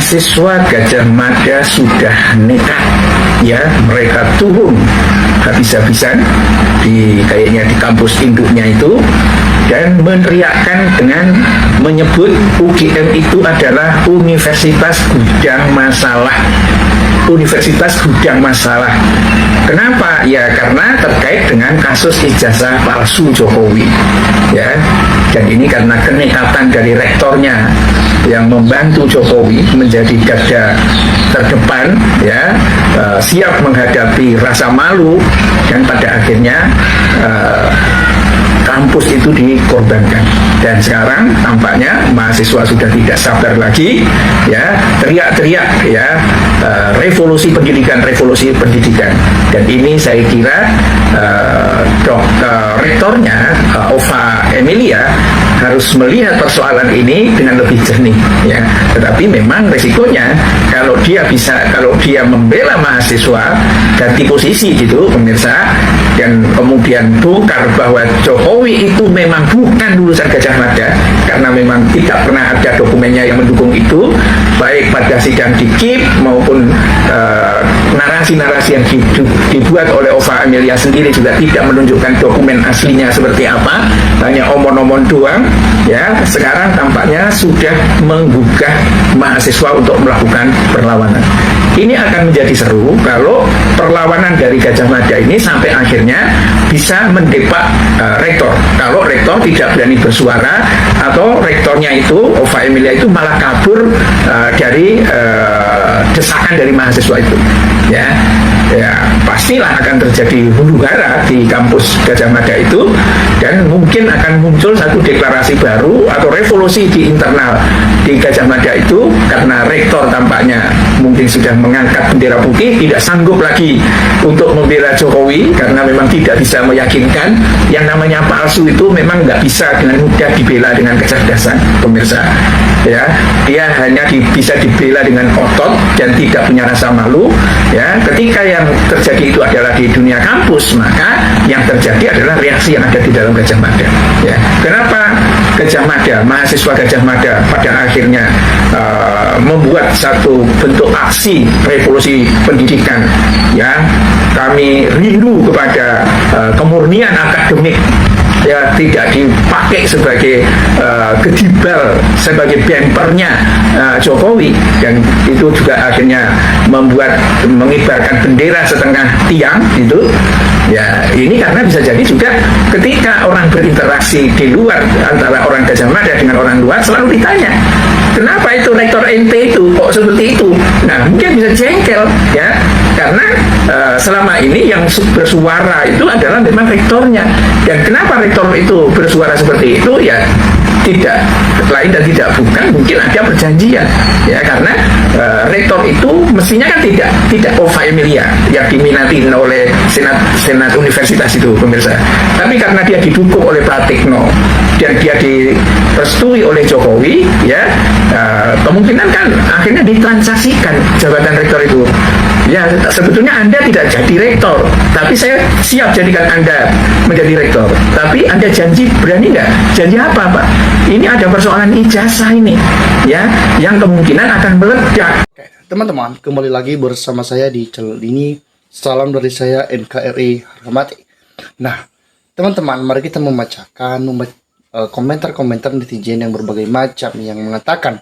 mahasiswa Gajah Mada sudah nekat, ya, mereka turun habis-habisan kayaknya di kampus induknya itu, dan meneriakkan dengan menyebut UGM itu adalah Universitas Gudang Masalah. Universitas Gudang Masalah. Kenapa? Ya karena terkait dengan kasus ijazah palsu Jokowi, ya. Dan ini karena kenekatan dari rektornya yang membantu Jokowi menjadi garda terdepan, ya, siap menghadapi rasa malu, dan pada akhirnya kampus itu dikorbankan. Dan sekarang tampaknya mahasiswa sudah tidak sabar lagi, ya, teriak-teriak, ya, revolusi pendidikan. Dan ini saya kira rektornya Ova Emilia harus melihat persoalan ini dengan lebih jernih, ya. Tetapi memang resikonya kalau dia membela mahasiswa, ganti posisi gitu pemirsa, dan kemudian bongkar bahwa Jokowi itu memang bukan lulusan Gajah Mada, karena memang tidak pernah ada dokumennya yang mendukung itu, baik pada sidang di KIP maupun narasi-narasi yang dibuat oleh Ova Emilia sendiri juga tidak menunjukkan dokumen aslinya seperti apa, hanya omon-omon doang, ya. Sekarang tampaknya sudah menggugah mahasiswa untuk melakukan perlawanan. Ini akan menjadi seru kalau perlawanan dari Gajah Mada ini sampai akhirnya bisa mendepak rektor. Kalau rektor tidak berani bersuara, atau rektornya itu, Ova Emilia itu malah kabur dari desakan dari mahasiswa itu, ya. Ya pastilah akan terjadi huru-hara di kampus Gajah Mada itu, dan mungkin akan muncul satu deklarasi baru atau revolusi di internal di Gajah Mada itu, karena rektor tampaknya mungkin sudah mengangkat bendera putih, tidak sanggup lagi untuk membela Jokowi karena memang tidak bisa meyakinkan. Yang namanya palsu itu memang nggak bisa dengan mudah dibela dengan kecerdasan, pemirsa, ya. Dia hanya bisa dibela dengan otot dan tidak punya rasa malu, ya. Ketika yang terjadi itu adalah di dunia kampus, maka yang terjadi adalah reaksi yang ada di dalam Gajah Mada, ya. Kenapa Gajah Mada, mahasiswa Gajah Mada pada akhirnya membuat satu bentuk aksi revolusi pendidikan, ya. Kami rindu kepada kemurnian akademik, ya, tidak dipakai sebagai gedibal, sebagai bempernya Jokowi, dan itu juga akhirnya mengibarkan bendera setengah tiang gitu, ya. Ini karena bisa jadi juga ketika orang berinteraksi di luar antara orang Gajah Mada dengan orang luar, selalu ditanya, kenapa itu rektor ente itu kok seperti itu? Nah, mungkin bisa jengkel, ya, karena selama ini yang bersuara itu adalah memang rektornya. Dan kenapa rektor itu bersuara seperti itu? Ya tidak lain dan tidak bukan, mungkin ada perjanjian, ya, karena rektor itu mestinya kan tidak Ova Emilia yang diminati oleh senat universitas itu, pemirsa, tapi karena dia didukung oleh Pratikno dan dia direstui oleh Jokowi, ya, kemungkinan kan akhirnya ditransaksikan jabatan rektor itu. Ya, sebetulnya Anda tidak jadi rektor, tapi saya siap jadikan Anda menjadi rektor. Tapi Anda janji, berani nggak? Janji apa, Pak? Ini ada persoalan ijazah ini, ya, yang kemungkinan akan meledak. Oke, teman-teman, kembali lagi bersama saya di channel ini. Salam dari saya, NKRI Harga Mati. Nah, teman-teman, mari kita membacakan komentar-komentar netizen yang berbagai macam yang mengatakan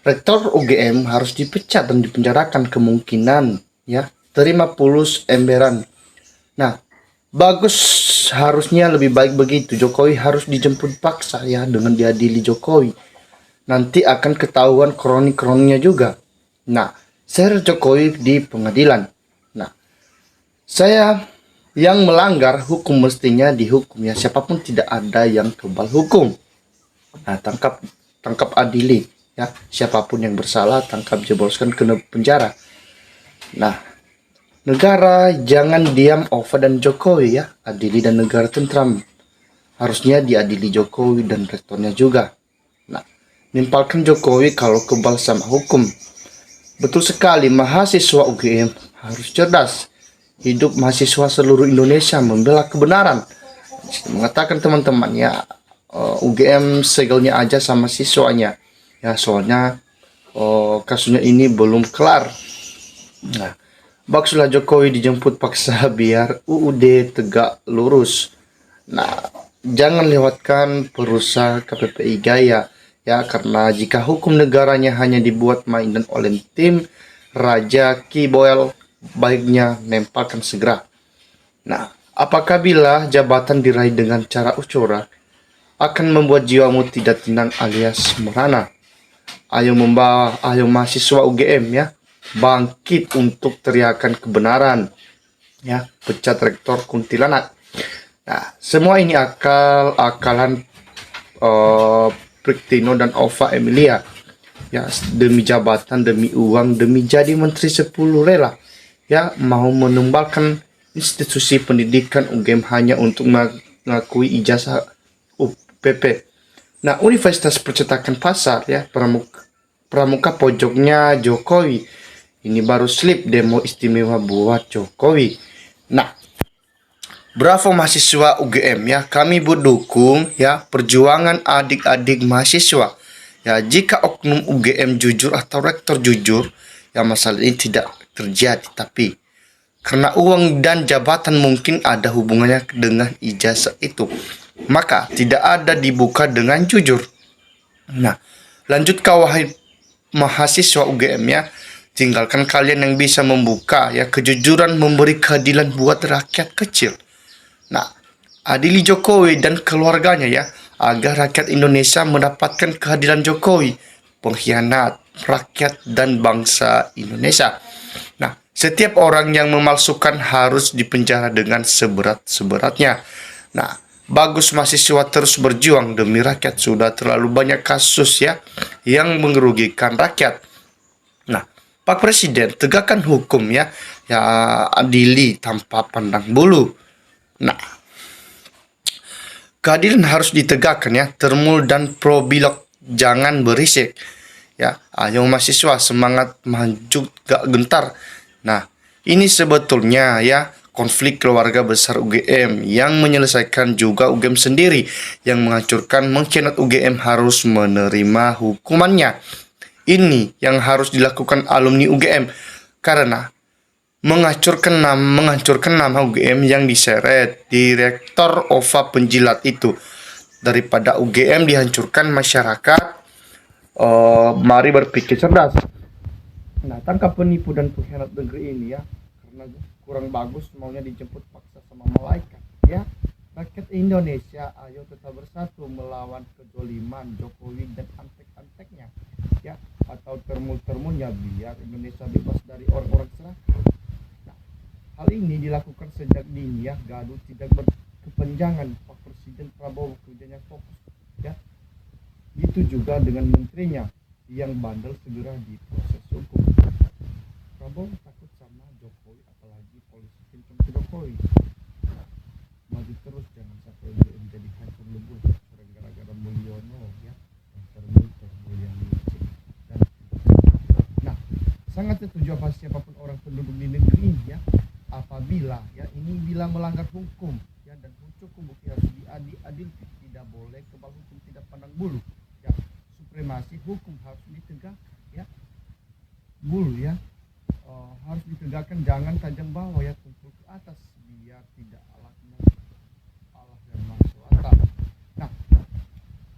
rektor UGM harus dipecat dan dipenjarakan, kemungkinan, ya, terima pulus emberan. Nah, bagus, harusnya lebih baik begitu. Jokowi harus dijemput paksa, ya, dengan diadili Jokowi. Nanti akan ketahuan kroni-kroninya juga. Nah, share Jokowi di pengadilan. Nah, saya yang melanggar hukum mestinya dihukum, ya. Siapapun tidak ada yang kebal hukum. Nah, tangkap adili, ya. Siapapun yang bersalah tangkap, jebolkan ke penjara. Nah, negara jangan diam, Ova dan Jokowi, ya. Adili dan negara tentram. Harusnya diadili Jokowi dan rektornya juga. Nah, nimpalkan Jokowi kalau kebal sama hukum. Betul sekali, mahasiswa UGM harus cerdas. Hidup mahasiswa seluruh Indonesia membela kebenaran. Mengatakan teman-teman, ya, UGM segelnya aja sama siswanya, ya, soalnya kasusnya ini belum kelar. Nah, baksulah Jokowi dijemput paksa biar UUD tegak lurus. Nah, jangan lewatkan perusahaan KPPI Gaya ya, karena jika hukum negaranya hanya dibuat mainan oleh tim Raja Ki Boel, baiknya nempelkan segera. Nah, apakah bila jabatan diraih dengan cara ucura akan membuat jiwamu tidak tenang alias merana? Ayo mahasiswa UGM ya, bangkit untuk teriakan kebenaran ya, pecat rektor kuntilanak. Nah, semua ini akal-akalan Priktino dan Ova Emilia ya, demi jabatan, demi uang, demi jadi menteri 10 rela ya, mau menumbalkan institusi pendidikan UGM hanya untuk mengakui ijazah UPP. Nah, Universitas Percetakan Pasar ya, pramuka pojoknya Jokowi. Ini baru slip demo istimewa buat Jokowi. Nah, bravo mahasiswa UGM ya, kami berdukung ya perjuangan adik-adik mahasiswa. Ya, jika oknum UGM jujur atau rektor jujur, ya masalah ini tidak terjadi. Tapi karena uang dan jabatan mungkin ada hubungannya dengan ijazah itu, maka tidak ada dibuka dengan jujur. Nah, lanjut wahai mahasiswa UGM ya, tinggalkan kalian yang bisa membuka ya kejujuran, memberi keadilan buat rakyat kecil. Nah, adili Jokowi dan keluarganya ya, agar rakyat Indonesia mendapatkan keadilan Jokowi, pengkhianat rakyat dan bangsa Indonesia. Nah, setiap orang yang memalsukan harus dipenjara dengan seberat-seberatnya. Nah, bagus mahasiswa terus berjuang demi rakyat. Sudah terlalu banyak kasus ya yang merugikan rakyat. Nah, Pak Presiden tegakkan hukum ya, ya adili tanpa pandang bulu. Nah, keadilan harus ditegakkan ya, Termul dan Probilog jangan berisik. Ya, ayo mahasiswa semangat maju gak gentar. Nah, ini sebetulnya ya konflik keluarga besar UGM yang menyelesaikan juga UGM sendiri, yang menghancurkan mengkhianat UGM harus menerima hukumannya. Ini yang harus dilakukan alumni UGM karena menghancurkan nama UGM yang diseret Direktor Ova penjilat itu. Daripada UGM dihancurkan masyarakat, mari berpikir cerdas. Nah, tangkap penipu dan pengkhianat negeri ini ya, karena kurang bagus maunya dijemput paksa sama malaikat ya. Rakyat Indonesia, ayo tetap bersatu melawan kezaliman Jokowi dan antek-anteknya ya, atau termul-termulnya, biar Indonesia bebas dari orang-orang serakah. Nah, hal ini dilakukan sejak dini ya, gaduh tidak berkepanjangan. Pak Presiden Prabowo kerjanya fokus ya. Itu juga dengan menterinya yang bandel segera diproses hukum. Prabowo takut sama Jokowi, apalagi polisi kencang ke Jokowi. Nah, maju terus, jangan sampai menjadi hancur lebur gara-gara Mulyono ya, yang termul yang licik. Dan nah, sangat setuju apa siapapun orang penduduk di negeri ini ya, apabila ya ini bila melanggar hukum ya, dan hukum bukti harus diadil, tidak boleh kebal hukum, tidak pandang bulu ya, supremasi hukum harus ditegakkan ya, bulu ya harus ditegakkan, jangan tajam bawah ya, tumpul ke atas biar tidak Allah yang masuk akal. Nah,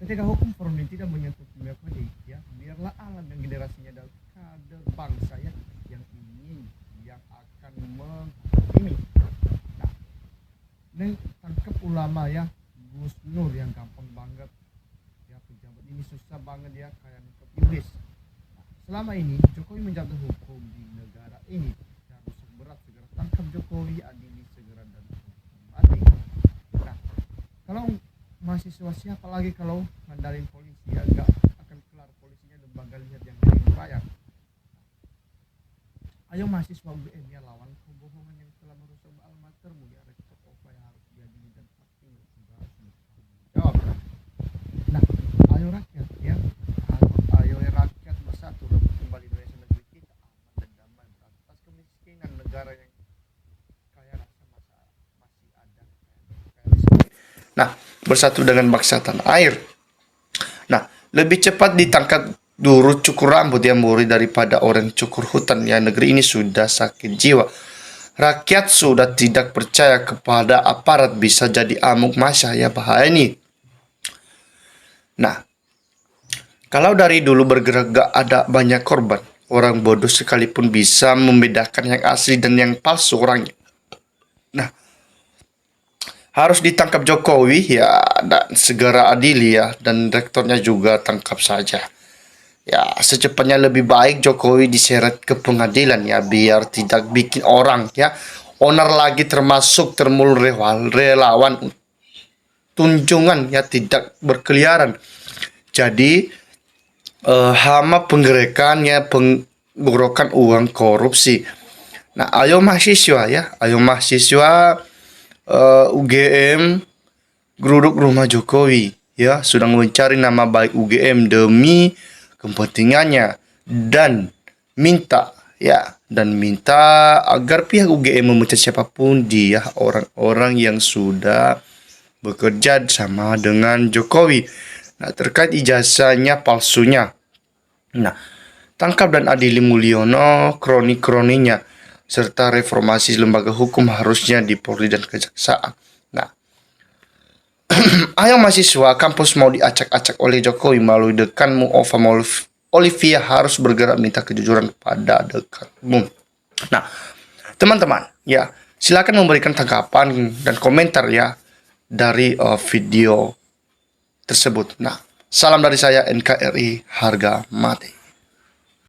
ketika hukum formil tidak menyentuh dunia politik ya, biarlah alam dan generasinya adalah kader bangsa ya, yang akan menghakimi. Nah, neng tangkap ulama ya, Gus Nur yang gampang banget ya, pejabat ini susah banget ya, kayak nangkep iblis. Nah, selama ini Jokowi menjatuh hukum di negara ini, harus berat segera tangkap Jokowi, adili segera dan mati. Nah, kalau mahasiswa siapa lagi kalau ngandalin polisi ya, gak akan kelar polisinya, lembaga lihat yang lain bayar. Ayo mahasiswa UGM ya, lawan kebohongan yang telah merusak alma mater ya, rektor Ova yang harus diadili dan pasti juga harus bertanggung jawab. Nah, ayo rakyat ya, ayo rakyat bersatu rebut kembali Indonesia, negeri kita aman dan damai, atas kemiskinan negara yang kaya rasa masih ada kaya miskin. Nah, bersatu dengan bangsa tanah air. Nah, lebih cepat ditangkap Durut cukur rambut yang murni daripada orang cukur hutan. Ya, negeri ini sudah sakit jiwa. Rakyat sudah tidak percaya kepada aparat, bisa jadi amuk massa. Ya, bahaya ini. Nah, kalau dari dulu bergerak gak ada banyak korban, orang bodoh sekalipun bisa membedakan yang asli dan yang palsu orangnya. Nah, harus ditangkap Jokowi ya, dan segera adili ya, dan rektornya juga tangkap saja. Ya, secepatnya lebih baik Jokowi diseret ke pengadilan ya, biar tidak bikin orang ya onar lagi, termasuk relawan tunjungan ya tidak berkeliaran. Jadi hama penggerakan ya, penggorokan uang korupsi. Nah, ayo mahasiswa ya, ayo mahasiswa UGM geruduk rumah Jokowi ya, sedang mencari nama baik UGM demi kepentingannya, dan minta agar pihak UGM memecat siapapun dia, orang-orang yang sudah bekerja sama dengan Jokowi. Nah, terkait ijazahnya palsunya. Nah, tangkap dan adili Mulyono, kroni-kroninya, serta reformasi lembaga hukum harusnya di Polri dan Kejaksaan. Nah, ayo mahasiswa, kampus mau diacak-acak oleh Jokowi melalui dekanmu Olivia harus bergerak minta kejujuran pada dekanmu. Nah, teman-teman, ya silakan memberikan tanggapan dan komentar ya dari video tersebut. Nah, salam dari saya NKRI harga mati.